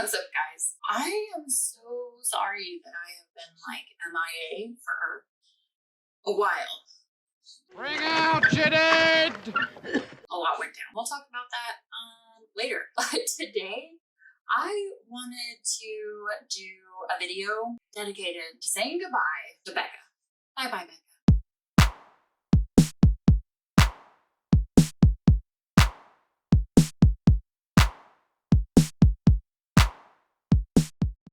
What's up, guys? I am so sorry that I have been like MIA for a while. Bring out Janet! A lot went down. We'll talk about that later. But today, I wanted to do a video dedicated to saying goodbye to Becca. Bye bye, Becca.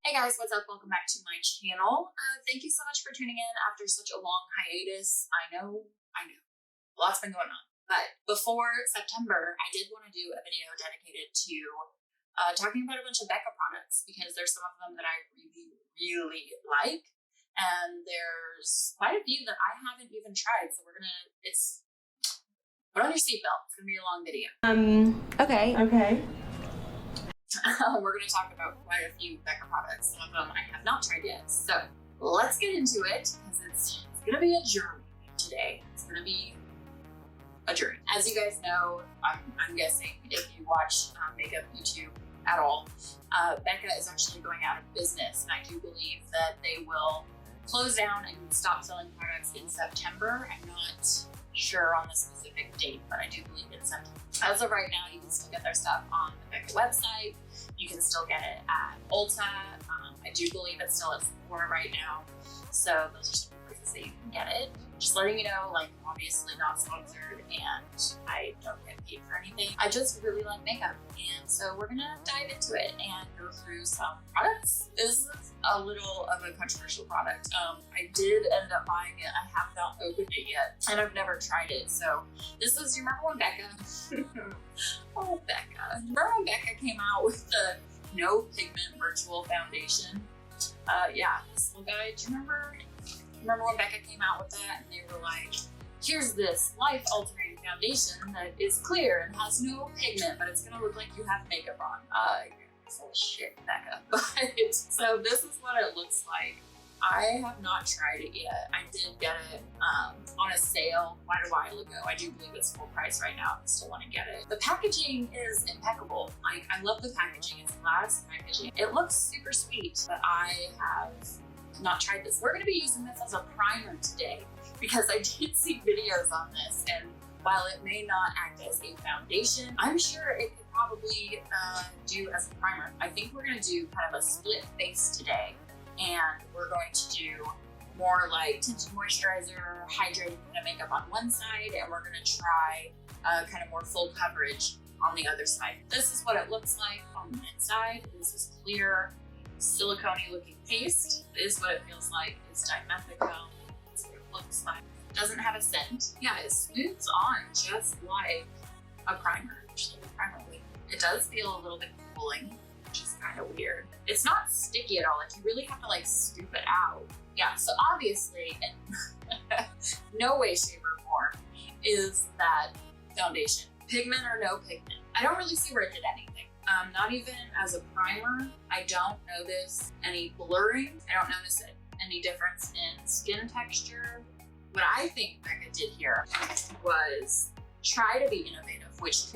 Hey guys, what's up? Welcome back to my channel. Thank you so much for tuning in after such a long hiatus. I know, lots been going on. But before September, I did want to do a video dedicated to talking about a bunch of Becca products because there's some of them that I really like. And there's quite a few that I haven't even tried. So put on your seatbelt. It's gonna be a long video. Okay. We're going to talk about quite a few Becca products. Some of them I have not tried yet. So let's get into it because it's going to be a journey today. It's going to be a journey. As you guys know, I'm guessing if you watch makeup YouTube at all, Becca is actually going out of business. And I do believe that they will close down and stop selling products in September. I'm not sure on the specific date, but I do believe it's September. As of right now, you can still get their stuff on the Becca website. You can still get it at Ulta. I do believe it's still at Sephora right now. So those are some places that you can get it. Just letting you know, like, obviously not sponsored and I don't get paid for anything. I just really like makeup. And so we're gonna dive into it and go through some products. This is a little of a controversial product. I did end up buying it. I have not opened it yet and I've never tried it. So this is, you remember when Becca, oh Becca. Remember when Becca came out with the no pigment virtual foundation? Yeah, this little guy, do you remember when Becca came out with that and they were like, here's this life-altering foundation that is clear and has no pigment, but it's gonna look like you have makeup on. Full shit, Becca. But so this is what it looks like. I have not tried it yet. I did get it on a sale quite a while ago. I do believe it's full price right now. I still want to get it. The packaging is impeccable. Like, I love the packaging. It's glass packaging. It looks super sweet, but I have not tried this. We're going to be using this as a primer today because I did see videos on this, and while it may not act as a foundation, I'm sure it could probably do as a primer. I think we're going to do kind of a split face today, and we're going to do more like tinted moisturizer, hydrating kind of makeup on one side, and we're going to try kind of more full coverage on the other side. This is what it looks like on the inside. This is clear, silicone-y looking paste. This is what it feels like. It's dimethicone. That's what it looks like. It doesn't have a scent. Yeah, it smooths on just like a primer. It does feel a little bit cooling, which is kind of weird. It's not sticky at all. Like, you really have to like scoop it out. Yeah, so obviously in no way, shape, or form is that foundation. Pigment or no pigment. I don't really see where it did anything. Not even as a primer. I don't notice any blurring. I don't notice any difference in skin texture. What I think Becca did here was try to be innovative, which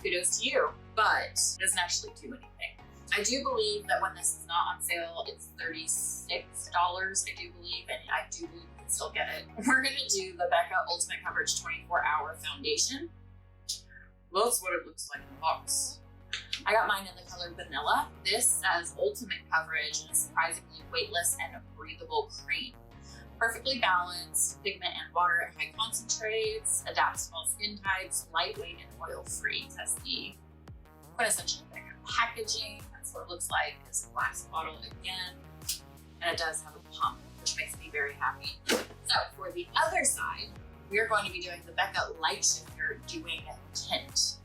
kudos to you, but doesn't actually do anything. I do believe that when this is not on sale, it's $36, I do believe, and I do believe you can still get it. We're gonna do the Becca Ultimate Coverage 24-Hour Foundation. That's what it looks like in the box. I got mine in the color Vanilla. This says Ultimate Coverage and a surprisingly weightless and breathable cream. Perfectly balanced, pigment and water at high concentrates, adapts to all skin types, lightweight and oil-free. That's the quintessential Becca packaging. That's what it looks like. It's a glass bottle again, and it does have a pump, which makes me very happy. So for the other side, we are going to be doing the Becca Light Shifter doing Tint.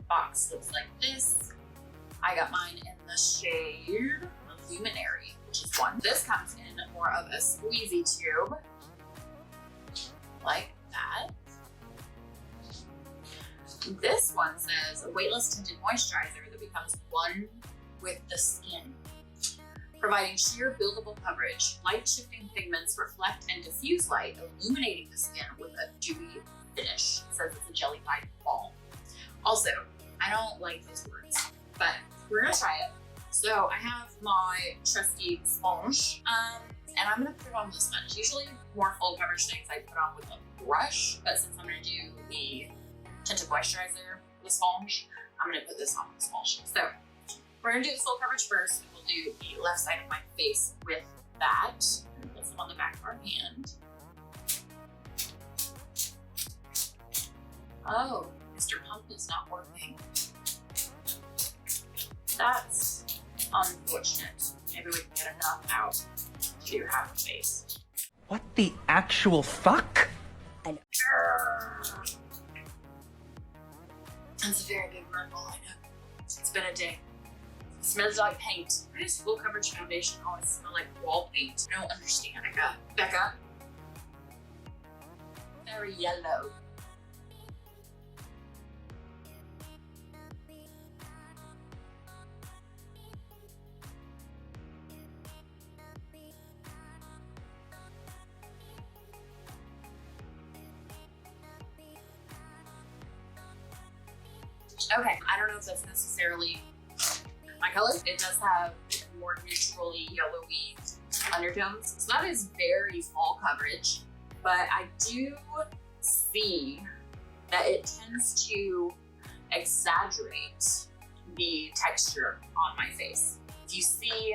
Box looks like this. I got mine in the shade Luminary, which is one. This comes in more of a squeezy tube, like that. This one says a weightless tinted moisturizer that becomes one with the skin, providing sheer buildable coverage. Light shifting pigments reflect and diffuse light, illuminating the skin with a dewy finish. It says it's a jellified balm. Also, I don't like those words, but we're gonna try it. So I have my trusty sponge, and I'm gonna put it on with a sponge. Usually more full coverage things I put on with a brush, but since I'm gonna do the tinted moisturizer with a sponge, I'm gonna put this on with a sponge. So we're gonna do the full coverage first. We'll do the left side of my face with that. Put some on the back of our hand. Oh, Mr. Pump is not working. That's unfortunate. Maybe we can get enough out to do half the face. What the actual fuck? That's a very big rumble, I know. It's been a day. It smells like paint. Why does full coverage foundation always smell like wall paint? I don't understand. Becca. Very yellow. Okay, I don't know if that's necessarily my color. It does have more neutrally yellowy undertones. So that is very full coverage, but I do see that it tends to exaggerate the texture on my face. If you see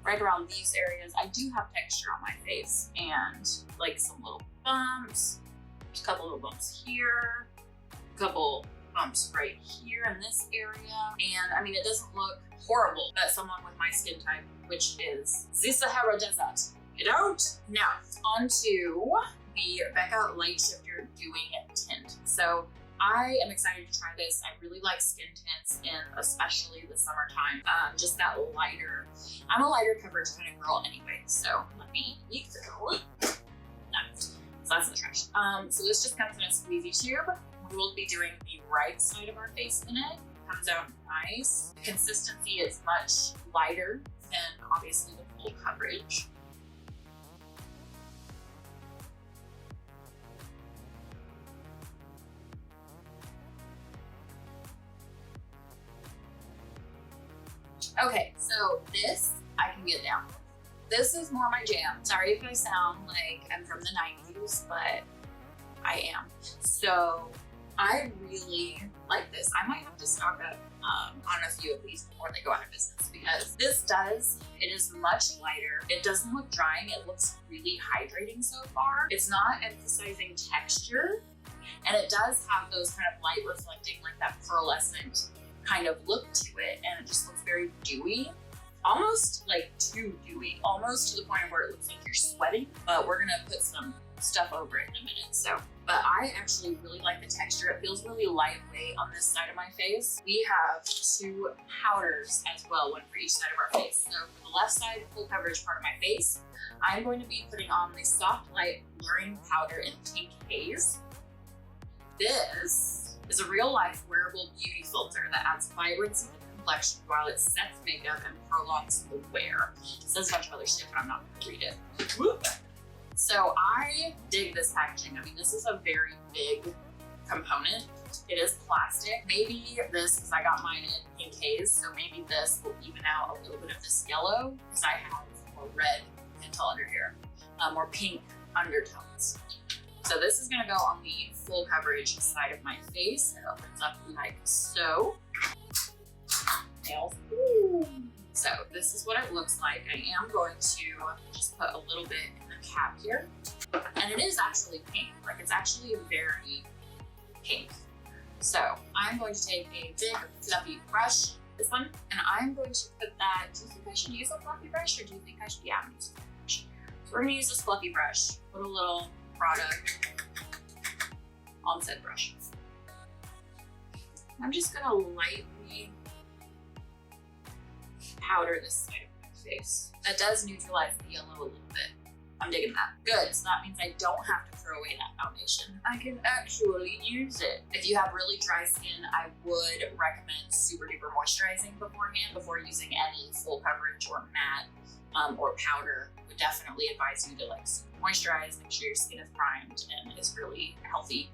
right around these areas, I do have texture on my face and like some little bumps, there's a couple little bumps here, a couple bumps right here in this area. And I mean, it doesn't look horrible, but someone with my skin type, which is the Sahara Desert, you don't? Now, onto the Becca Light Shifter Doing Tint. So I am excited to try this. I really like skin tints in especially the summertime. Just that lighter, I'm a lighter coverage kind of girl anyway, so let me eat the so that's in the trash. So this just comes in a squeezy tube. We will be doing the right side of our face in it. Comes out nice. The consistency is much lighter than obviously the full coverage. Okay, so this I can get down with. This is more my jam. Sorry if I sound like I'm from the 90s, but I am. So I really like this. I might have to stock up on a few of these before they go out of business, because it is much lighter. It doesn't look drying. It looks really hydrating so far. It's not emphasizing texture, and it does have those kind of light reflecting, like that pearlescent kind of look to it, and it just looks very dewy. Almost like too dewy, almost to the point where it looks like you're sweating, but we're gonna put some stuff over it in a minute. So, but I actually really like the texture. It feels really lightweight on this side of my face. We have two powders as well, one for each side of our face. So for the left side, full coverage part of my face, I'm going to be putting on the Soft Light Blurring Powder in Pink Haze. This is a real life wearable beauty filter that adds vibrancy to the complexion while it sets makeup and prolongs the wear. It says a bunch of other shit, but I'm not gonna read it. Whoop. So I dig this packaging. I mean, this is a very big component. It is plastic. Maybe this, because I got mine in pink haze, so maybe this will even out a little bit of this yellow, because I have more red, you can tell under here, more pink undertones. So this is gonna go on the full coverage side of my face. It opens up like so. Nails. Ooh. So this is what it looks like. I am going to just put a little bit in the cap here. And it is actually pink. Like, it's actually very pink. So I'm going to take a big fluffy brush, this one, and I'm going to put that. Do you think I should use a fluffy brush, or do you think I should, yeah, I'm gonna use a fluffy brush. So we're gonna use this fluffy brush, put a little product on said brush. I'm just gonna lightly powder this side of my face. That does neutralize the yellow a little bit. I'm digging that. Good, so that means I don't have to throw away that foundation. I can actually use it. If you have really dry skin, I would recommend super duper moisturizing beforehand before using any full coverage or matte or powder. I would definitely advise you to like super moisturize, make sure your skin is primed and is really healthy.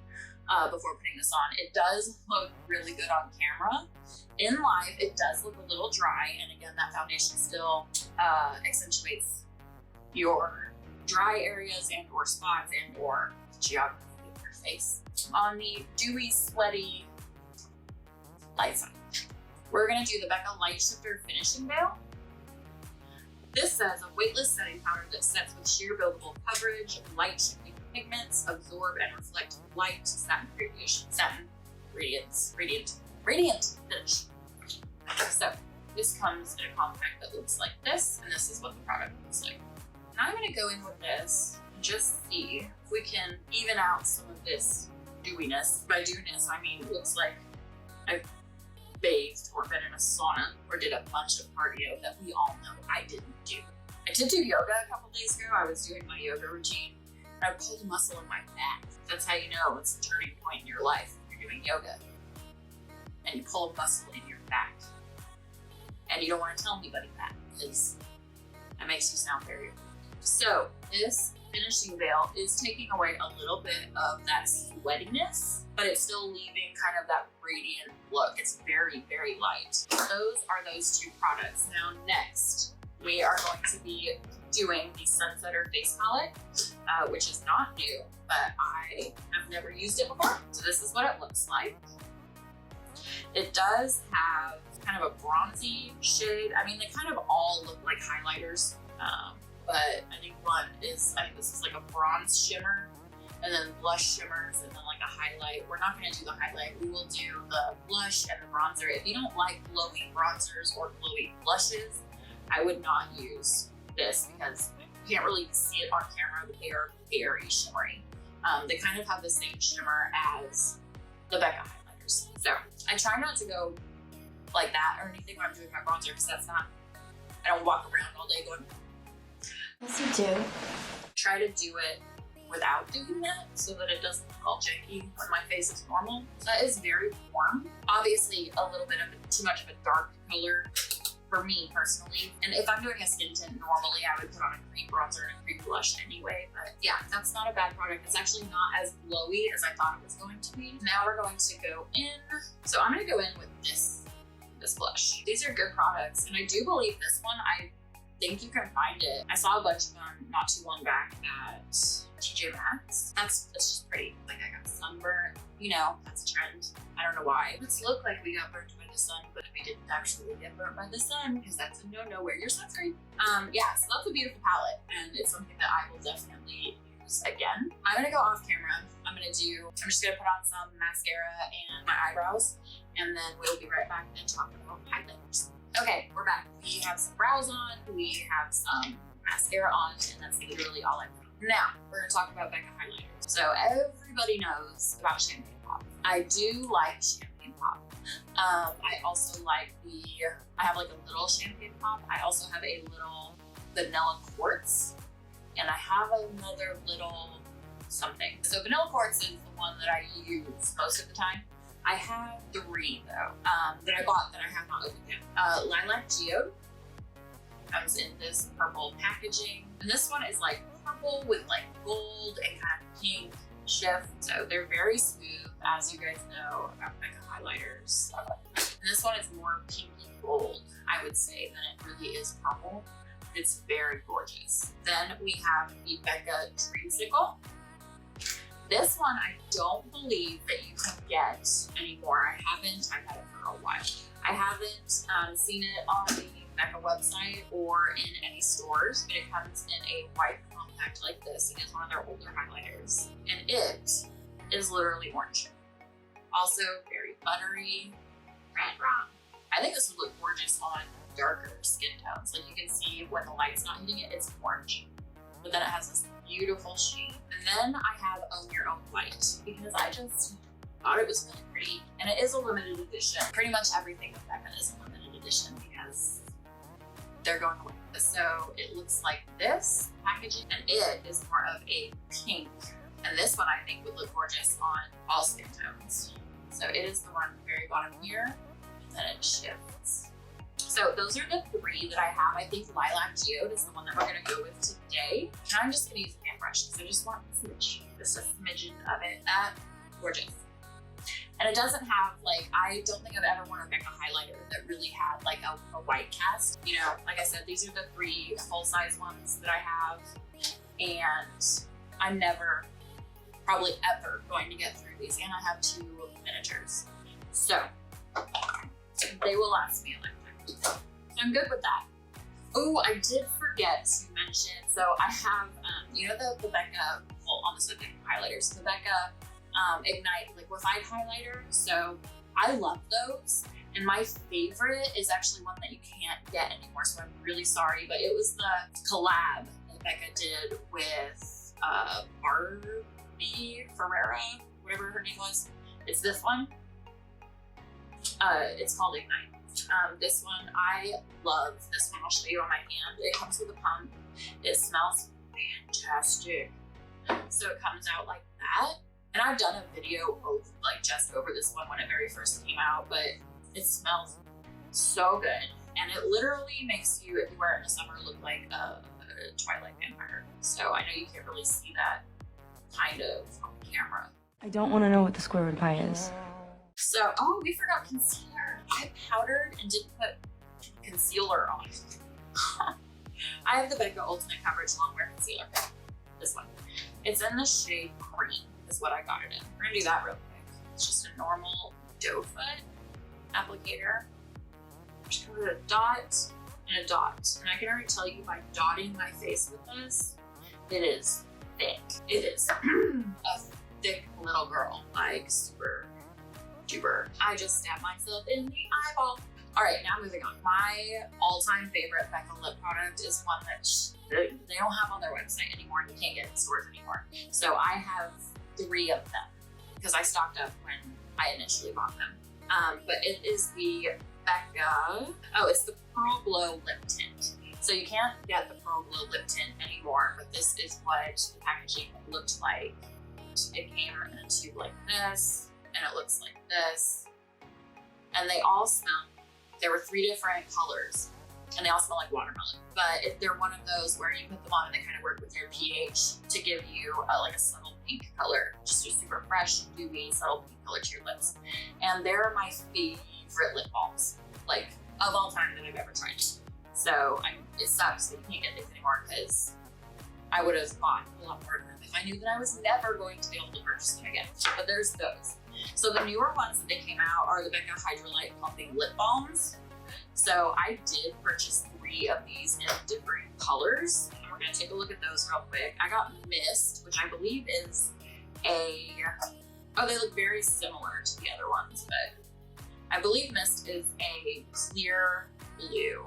before putting this on. It does look really good on camera. In live, it does look a little dry, and again, that foundation still accentuates your dry areas and or spots and or geography of your face. On the dewy, sweaty light side, we're gonna do the Becca Light Shifter Finishing Veil. This says a weightless setting powder that sets with sheer buildable coverage, light shifting pigments, absorb and reflect light, satin radiant finish. So this comes in a compact that looks like this, and this is what the product looks like. And I'm gonna go in with this and just see if we can even out some of this dewiness. By dewiness, I mean it looks like I've bathed or been in a sauna or did a bunch of cardio that we all know I didn't do. I did do yoga a couple days ago. I was doing my yoga routine and I pulled a muscle in my back. That's how you know it's a turning point in your life when you're doing yoga. And you pull a muscle in your back. And you don't want to tell anybody that because that makes you sound very weak. So this finishing veil is taking away a little bit of that sweatiness, but it's still leaving kind of that radiant look. It's very, very light. Those are those two products. Now next, we are going to be doing the Sunsetter face palette, which is not new, but I have never used it before. So this is what it looks like. It does have kind of a bronzy shade. I mean, they kind of all look like highlighters, but I think this is like a bronze shimmer, and then blush shimmers, and then like a highlight. We're not gonna do the highlight. We will do the blush and the bronzer. If you don't like glowy bronzers or glowy blushes, I would not use this because you can't really see it on camera, but they are very shimmery. They kind of have the same shimmer as the Becca highlighters. So I try not to go like that or anything when I'm doing my bronzer because I don't walk around all day going. Yes, you do. Try to do it without doing that so that it doesn't look all janky when my face is normal. That is very warm. Obviously a little bit of too much of a dark color for me personally. And if I'm doing a skin tint, normally I would put on a cream bronzer and a cream blush anyway, but yeah, that's not a bad product. It's actually not as glowy as I thought it was going to be. Now we're going to go in. So I'm gonna go in with this blush. These are good products, and I do believe this one, I think you can find it. I saw a bunch of them not too long back at TJ Maxx. That's just pretty. Like I got sunburned, you know, that's a trend. I don't know why. Let's look like we got burnt by the sun, but we didn't actually get burnt by the sun because that's a no-no. Wear your sunscreen. Yeah, so that's a beautiful palette, and it's something that I will definitely use again. I'm gonna go off camera. I'm just gonna put on some mascara and my eyebrows, and then we'll be right back and talk about highlighters. Okay, we're back. We have some brows on, we have some mascara on, and that's literally all I put on. Now, we're gonna talk about Becca highlighters. So everybody knows about champagne pop. I do like champagne pop. I also like I have like a little champagne pop. I also have a little vanilla quartz, and I have another little something. So vanilla quartz is the one that I use most of the time. I have 3 though, that I bought that I have not opened yet. Lilac Geode comes in this purple packaging. And this one is like purple with like gold and kind of pink shift. So they're very smooth, as you guys know about Becca highlighters. And this one is more pinky gold, I would say, than it really is purple. It's very gorgeous. Then we have the Becca Dreamsicle. This one I don't believe that you can get anymore. I've had it for a while. I haven't seen it on the Becca website or in any stores, but it comes in a white compact like this. It is one of their older highlighters, and it is literally orange. Also very buttery, red rum. I think this would look gorgeous on darker skin tones. Like you can see when the light's not hitting it, it's orange. But then it has this beautiful sheen. And then I have Own Your Own White because I just thought it was really pretty. And it is a limited edition. Pretty much everything with Becca is a limited edition because they're going away. So it looks like this packaging, and it is more of a pink. And this one I think would look gorgeous on all skin tones. So it is the one at the very bottom here, and then it shifts. So those are the 3 that I have. I think Lilac Geode is the one that we're gonna go with today. And I'm just gonna use a pan brush because I just want a smidge, just a smidgen of it. Gorgeous. And it doesn't have like, I don't think I've ever worn a Becca highlighter that really had like a white cast. You know, like I said, these are the 3 full-size ones that I have, and I'm never, probably ever going to get through these. And I have 2 miniatures, so they will last me a lifetime. So I'm good with that. Oh, I did forget to mention, so I have, you know, the Becca, well, on the subject of highlighters, the Becca Ignite liquefied highlighter. So I love those, and my favorite is actually one that you can't get anymore, so I'm really sorry, but it was the collab that Becca did with Barbie Ferreira, whatever her name was. It's this one. It's called Ignite. This one, I love this one. I'll show you on my hand. It comes with a pump. It smells fantastic. So it comes out like that. And I've done a video like just over this one when it very first came out, but it smells so good. And it literally makes you, if you wear it in the summer, look like a Twilight vampire. So I know you can't really see that kind of on camera. I don't want to know what the square root of pi is. So, oh, we forgot concealer. I powdered and didn't put concealer on. I have the Becca Ultimate Coverage Longwear Concealer. This one. It's in the shade Cream is what I got it in. We're gonna do that real quick. It's just a normal doe foot applicator. I'm just gonna put a dot and a dot. And I can already tell you by dotting my face with this, it is thick. It is a thick little girl, like super duper. I just stabbed myself in the eyeball. All right, now moving on. My all-time favorite Becca lip product is one that they don't have on their website anymore, and you can't get in stores anymore. So I have 3 of them because I stocked up when I initially bought them. But it is the Becca, it's the Pearl Glow Lip Tint. So you can't get the Pearl Glow Lip Tint anymore, but this is what the packaging looked like. It came in a tube like this, and it looks like this. And they all smell, there were 3 different colors, and they all smell like watermelon. But they're one of those where you put them on and they kind of work with your pH to give you like a subtle pink color, just a super fresh, dewy, subtle pink color to your lips. And they're my favorite lip balms, like of all time that I've ever tried. So it sucks that you can't get these anymore because I would have bought a lot more of them if I knew that I was never going to be able to purchase them again. But there's those. So the newer ones that they came out are the Becca Hydrolite Plumping Lip Balms. So I did purchase 3 of these in different colors. And we're gonna take a look at those real quick. I got Mist, which I believe is they look very similar to the other ones, but I believe Mist is a clear blue.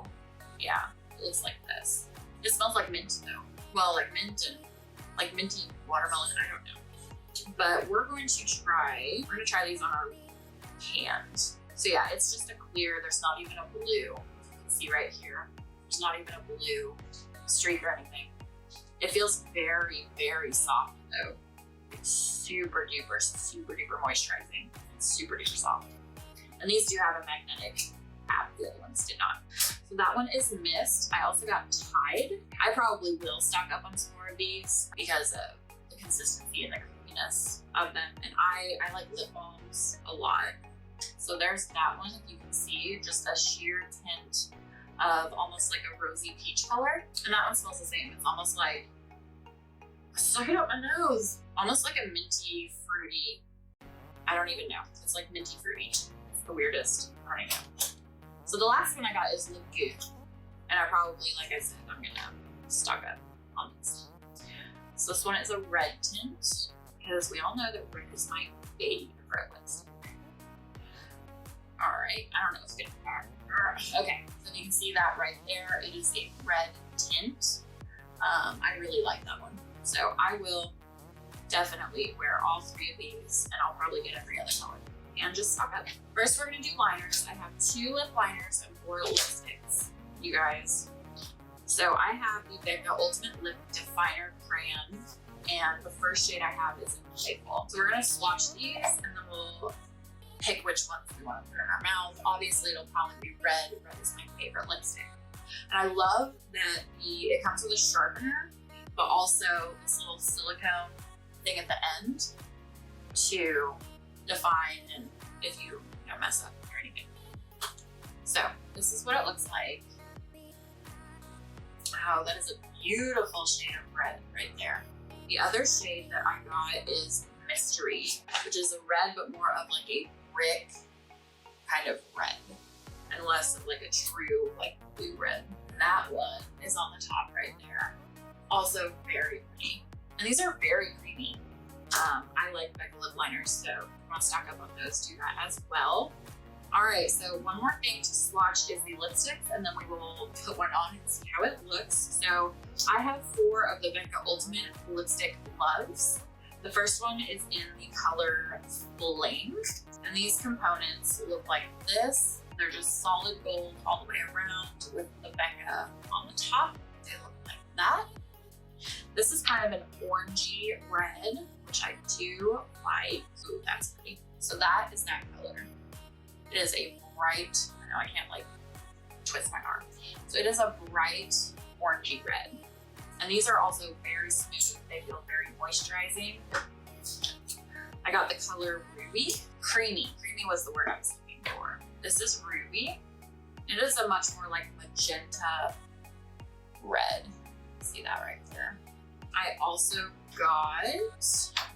Yeah, it looks like this. It smells like mint though. Well, like mint and like minty watermelon, I don't know. But we're gonna try these on our hand. So yeah, it's just a clear, there's not even a blue. You can see right here, there's not even a blue streak or anything. It feels very, very soft though. It's super duper moisturizing. It's super duper soft. And these do have a magnetic tab, the other ones did not. So that one is Mist. I also got Tide. I probably will stock up on some more of these because of the consistency and the creaminess of them. And I like lip balms a lot. So there's that one, if you can see, just a sheer tint of almost like a rosy peach color. And that one smells the same. It's almost like, stuck it up my nose. Almost like a minty, fruity, I don't even know. It's like minty fruity. It's the weirdest. I don't know. So the last one I got is Lagoon. And I probably, like I said, I'm gonna stock up on this. So this one is a red tint, because we all know that red is my favorite lipstick. All right, I don't know what's good. Okay, so you can see that right there. It is a red tint. I really like that one. So I will definitely wear all 3 of these, and I'll probably get every other color. And just stock up. First, we're gonna do liners. I have 2 lip liners and 4 lipsticks, you guys. So I have the Becca Ultimate Lip Definer Crayon, and the first shade I have is in Playful. So we're gonna swatch these, and then we'll pick which ones we want to put in our mouth. Obviously, it'll probably be red. Red is my favorite lipstick. And I love that it comes with a sharpener, but also this little silicone thing at the end to define and if you mess up or anything. So this is what it looks like. Wow, that is a beautiful shade of red right there. The other shade that I got is Mystery, which is a red, but more of like a brick kind of red, and less of like a true like blue red. And that one is on the top right there. Also very pretty. And these are very creamy. I like Becca lip liners, so if you want to stock up on those, do that as well. All right, so one more thing to swatch is the lipsticks, and then we will put one on and see how it looks. So I have 4 of the Becca Ultimate Lipstick Loves. The first one is in the color Flame, and these components look like this. They're just solid gold all the way around with the Becca on the top. They look like that. This is kind of an orangey red, which I do like. Ooh, that's pretty. So that is that color. It is a bright, I know I can't like twist my arm. So it is a bright orangey red. And these are also very smooth. They feel very moisturizing. I got the color Ruby. Creamy. Creamy was the word I was looking for. This is Ruby. It is a much more like magenta red. See that right there. I also got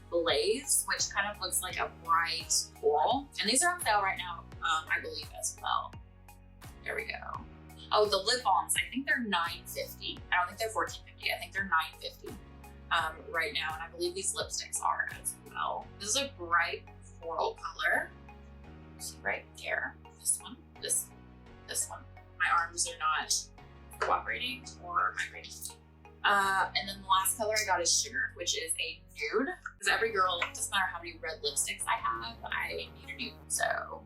Blaze, which kind of looks like a bright coral. And these are on sale right now, I believe, as well. There we go. Oh, the lip balms, I think they're $9.50. I don't think they're $14.50. I think they're $9.50 right now. And I believe these lipsticks are as well. This is a bright coral color. See right there. This one, this one. My arms are not cooperating or migrating. And then the last color I got is Sugar, which is a nude. Because every girl, it doesn't matter how many red lipsticks I have, I need a nude. So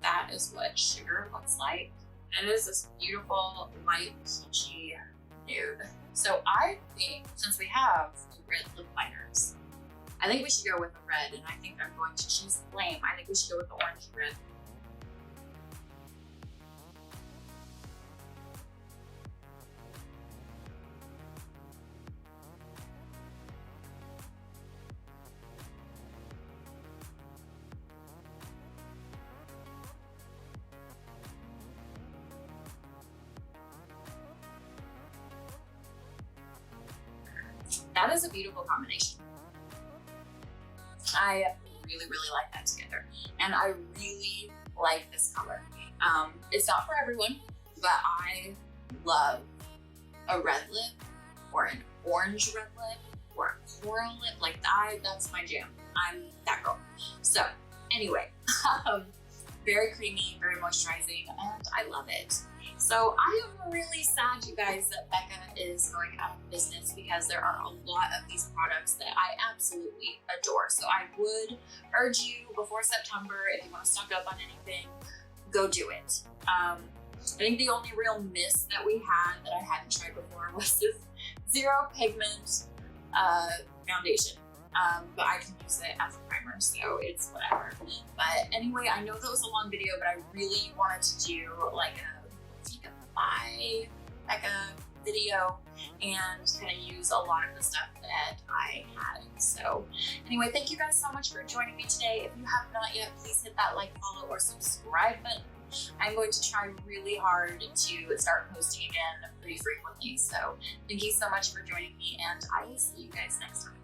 that is what Sugar looks like. And it is this beautiful light peachy nude. So I think, since we have the red lip liners, I think we should go with the red, and I think I'm going to choose Flame. I think we should go with the orange red. That is a beautiful combination. I really, really like that together. And I really like this color. It's not for everyone, but I love a red lip or an orange red lip or a coral lip. Like that's my jam. I'm that girl. So anyway, very creamy, very moisturizing, and I love it. So I am really sad, you guys, that Becca is going out of business, because there are a lot of these products that I absolutely adore. So I would urge you, before September, if you want to stock up on anything, go do it. I think the only real miss that we had that I hadn't tried before was this Zero Pigment foundation. But I can use it as a primer, so it's whatever. But anyway, I know that was a long video, but I really wanted to do like a Bye Becca video and kind of use a lot of the stuff that I had. So anyway, thank you guys so much for joining me today. If you have not yet, please hit that like, follow, or subscribe button. I'm going to try really hard to start posting again pretty frequently. So thank you so much for joining me, and I will see you guys next time.